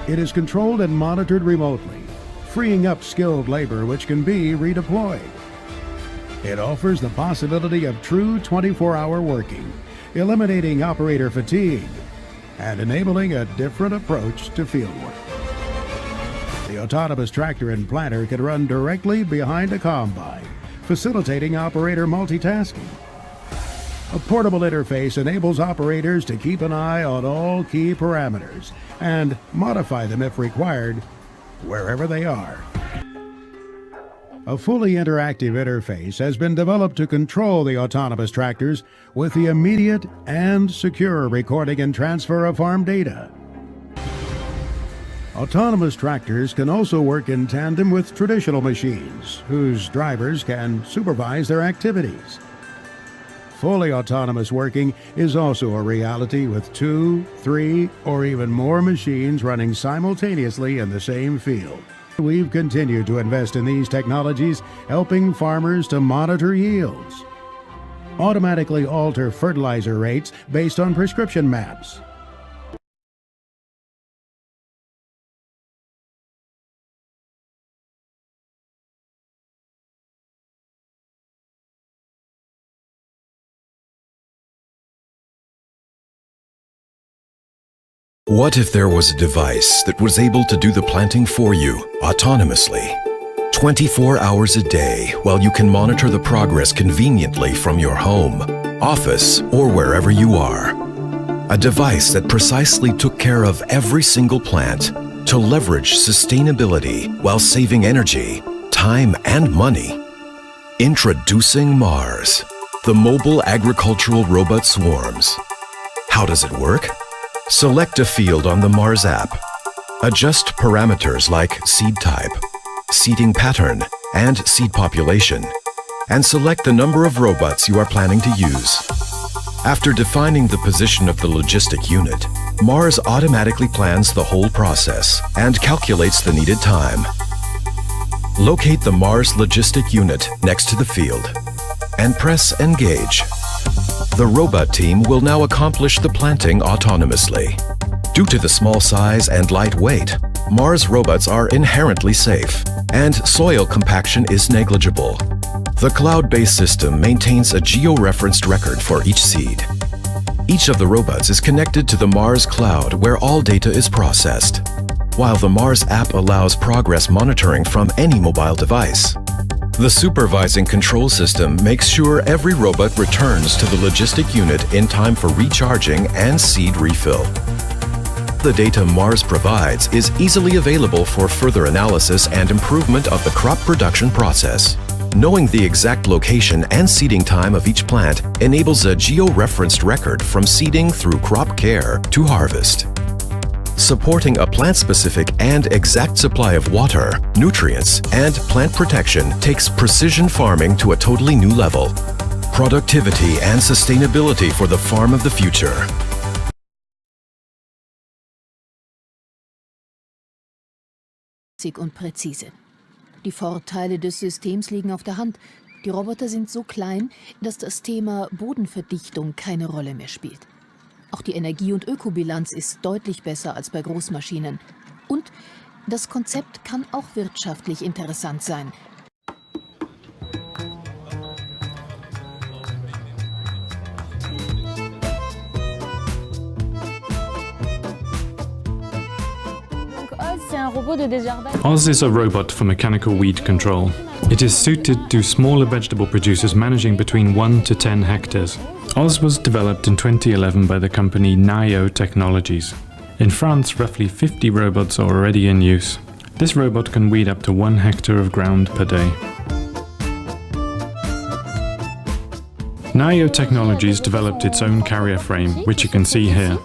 It is controlled and monitored remotely, freeing up skilled labor which can be redeployed. It offers the possibility of true 24-hour working, eliminating operator fatigue and enabling a different approach to fieldwork. The autonomous tractor and planter can run directly behind a combine, facilitating operator multitasking. A portable interface enables operators to keep an eye on all key parameters and modify them if required, wherever they are. A fully interactive interface has been developed to control the autonomous tractors with the immediate and secure recording and transfer of farm data. Autonomous tractors can also work in tandem with traditional machines, whose drivers can supervise their activities. Fully autonomous working is also a reality with 2, 3, or even more machines running simultaneously in the same field. We've continued to invest in these technologies, helping farmers to monitor yields, automatically alter fertilizer rates based on prescription maps, What if there was a device that was able to do the planting for you autonomously, 24 hours a day, while you can monitor the progress conveniently from your home, office, or wherever you are? A device that precisely took care of every single plant to leverage sustainability while saving energy, time, and money. Introducing Mars, the mobile agricultural robot swarms. How does it work? Select a field on the Mars app. Adjust parameters like seed type, seeding pattern, and seed population, and select the number of robots you are planning to use. After defining the position of the logistic unit, Mars automatically plans the whole process and calculates the needed time. Locate the Mars logistic unit next to the field and press Engage. The robot team will now accomplish the planting autonomously. Due to the small size and light weight, Mars robots are inherently safe, and soil compaction is negligible. The cloud-based system maintains a geo-referenced record for each seed. Each of the robots is connected to the Mars cloud where all data is processed, while the Mars app allows progress monitoring from any mobile device. The supervising control system makes sure every robot returns to the logistic unit in time for recharging and seed refill. The data Mars provides is easily available for further analysis and improvement of the crop production process. Knowing the exact location and seeding time of each plant enables a geo-referenced record from seeding through crop care to harvest. Supporting a plant-specific and exact supply of water, nutrients, and plant protection takes precision farming to a totally new level. Productivity and sustainability for the farm of the future. Und präzise. Die Vorteile des Systems liegen auf der Hand. Die Roboter sind so klein, dass das Thema Bodenverdichtung keine Rolle mehr spielt. Auch die Energie- und Ökobilanz ist deutlich besser als bei Großmaschinen. Und das Konzept kann auch wirtschaftlich interessant sein. Oz is a robot for mechanical weed control. It is suited to smaller vegetable producers managing between 1 to 10 hectares. Oz was developed in 2011 by the company Nio Technologies. In France, roughly 50 robots are already in use. This robot can weed up to 1 hectare of ground per day. Nio Technologies developed its own carrier frame, which you can see here.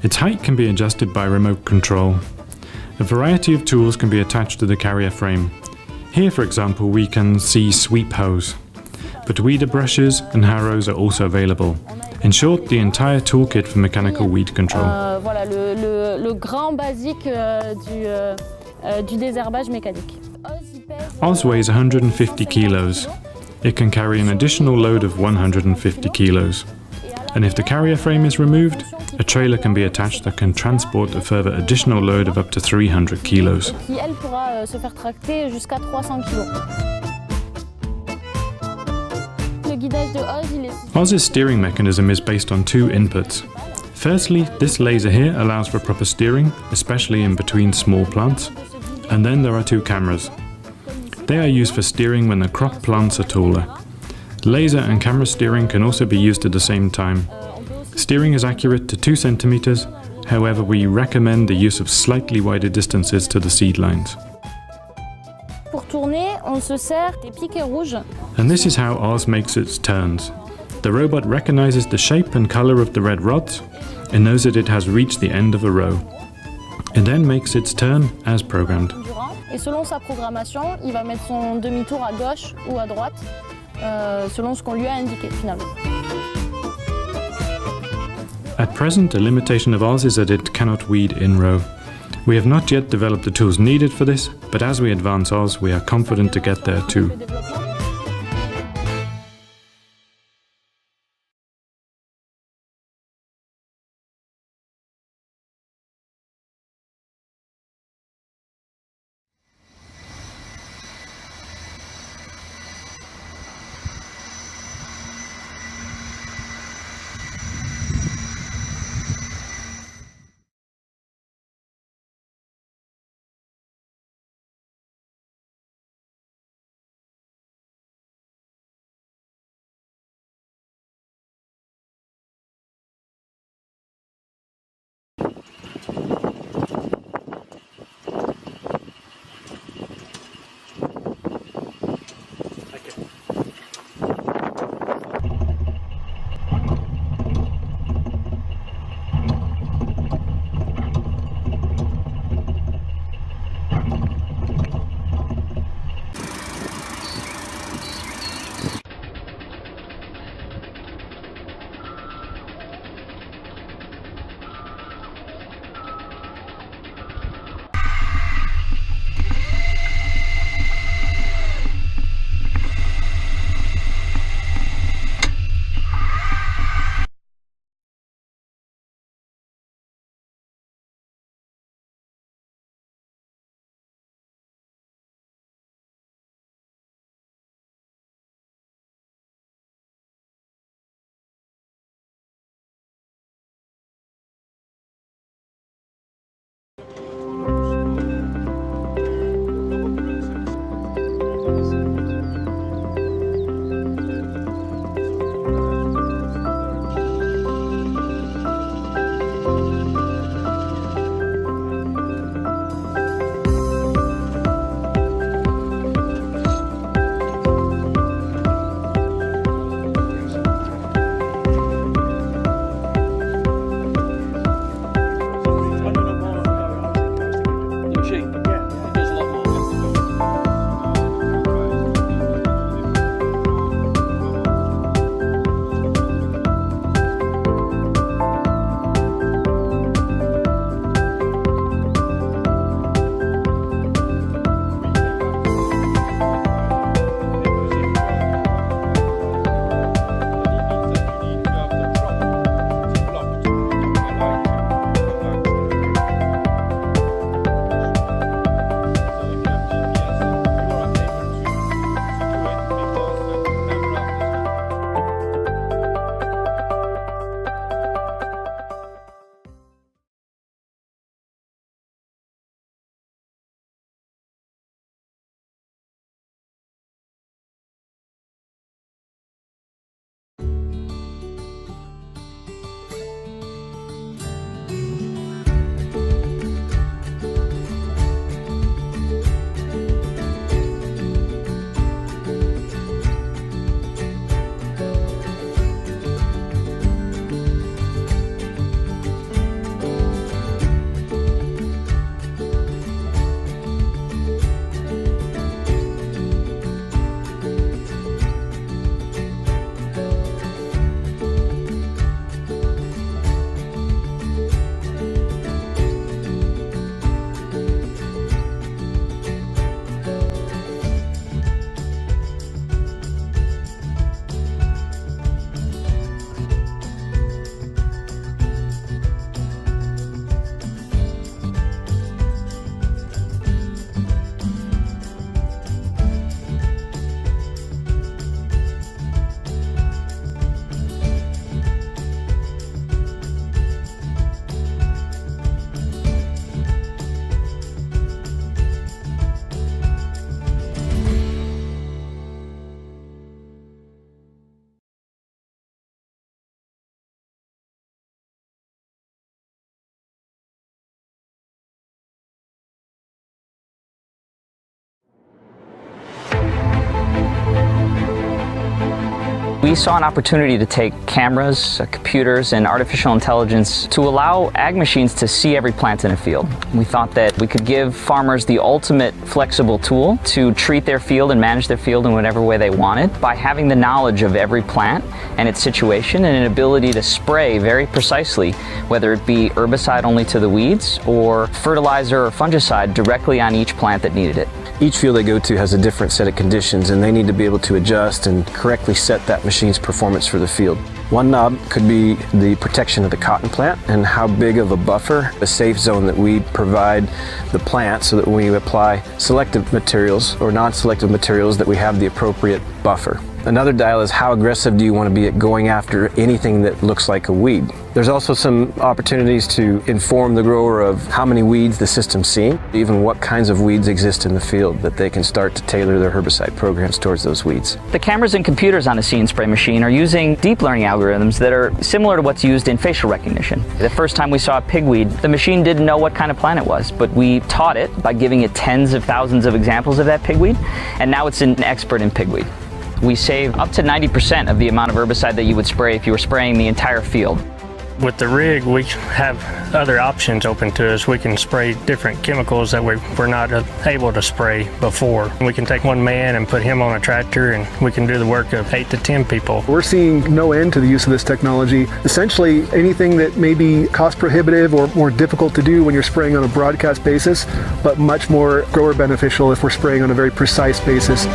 Its height can be adjusted by remote control. A variety of tools can be attached to the carrier frame. Here, for example, we can see sweep hoes. But weeder brushes and harrows are also available. In short, the entire toolkit for mechanical weed control. Voilà, le grand basique du désherbage mécanique. Oz weighs 150 kilos. It can carry an additional load of 150 kilos. And if the carrier frame is removed, A trailer can be attached that can transport a further additional load of up to 300 kilos. Et qui, elle, pourra se faire tracter jusqu'à 300 kg. Le guidage de Oz, il est... Oz's steering mechanism is based on two inputs. Firstly, this laser here allows for proper steering, especially in between small plants. And then there are two cameras. They are used for steering when the crop plants are taller. Laser and camera steering can also be used at the same time. Steering is accurate to 2 centimeters, however we recommend the use of slightly wider distances to the seed lines. Pour tourner, on se sert des piquets rouges. And this is how Oz makes its turns. The robot recognizes the shape and color of the red rods and knows that it has reached the end of a row. It then makes its turn as programmed. Et selon sa programmation, il va mettre son demi-tour à gauche ou à droite, selon ce qu'on lui a indiqué finalement. At present, a limitation of Oz is that it cannot weed in row. We have not yet developed the tools needed for this, but as we advance Oz, we are confident to get there too. We saw an opportunity to take cameras, computers, and artificial intelligence to allow ag machines to see every plant in a field. We thought that we could give farmers the ultimate flexible tool to treat their field and manage their field in whatever way they wanted by having the knowledge of every plant and its situation and an ability to spray very precisely, whether it be herbicide only to the weeds or fertilizer or fungicide directly on each plant that needed it. Each field they go to has a different set of conditions, and they need to be able to adjust and correctly set that machine's performance for the field. One knob could be the protection of the cotton plant and how big of a buffer, a safe zone that we provide the plant so that when we apply selective materials or non-selective materials that we have the appropriate buffer. Another dial is how aggressive do you want to be at going after anything that looks like a weed. There's also some opportunities to inform the grower of how many weeds the system's seeing, even what kinds of weeds exist in the field, that they can start to tailor their herbicide programs towards those weeds. The cameras and computers on a See and Spray machine are using deep learning algorithms that are similar to what's used in facial recognition. The first time we saw a pigweed, the machine didn't know what kind of plant it was, but we taught it by giving it tens of thousands of examples of that pigweed, and now it's an expert in pigweed. We save up to 90% of the amount of herbicide that you would spray if you were spraying the entire field. With the rig, we have other options open to us. We can spray different chemicals that we're not able to spray before. We can take one man and put him on a tractor, and we can do the work of 8 to 10 people. We're seeing no end to the use of this technology. Essentially, anything that may be cost prohibitive or more difficult to do when you're spraying on a broadcast basis, but much more grower beneficial if we're spraying on a very precise basis.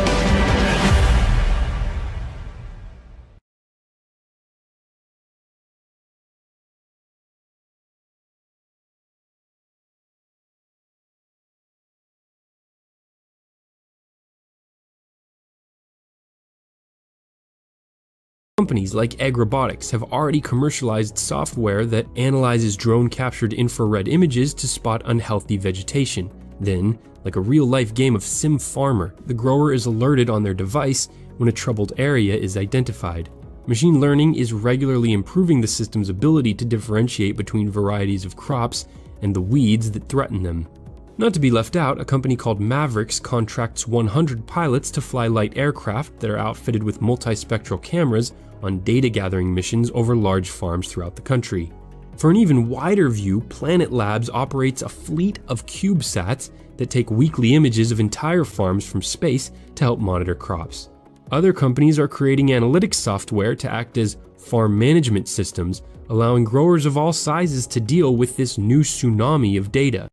Companies like Robotics have already commercialized software that analyzes drone-captured infrared images to spot unhealthy vegetation. Then, like a real-life game of Sim Farmer, the grower is alerted on their device when a troubled area is identified. Machine learning is regularly improving the system's ability to differentiate between varieties of crops and the weeds that threaten them. Not to be left out, a company called Mavericks contracts 100 pilots to fly light aircraft that are outfitted with multispectral cameras on data-gathering missions over large farms throughout the country. For an even wider view, Planet Labs operates a fleet of CubeSats that take weekly images of entire farms from space to help monitor crops. Other companies are creating analytics software to act as farm management systems, allowing growers of all sizes to deal with this new tsunami of data.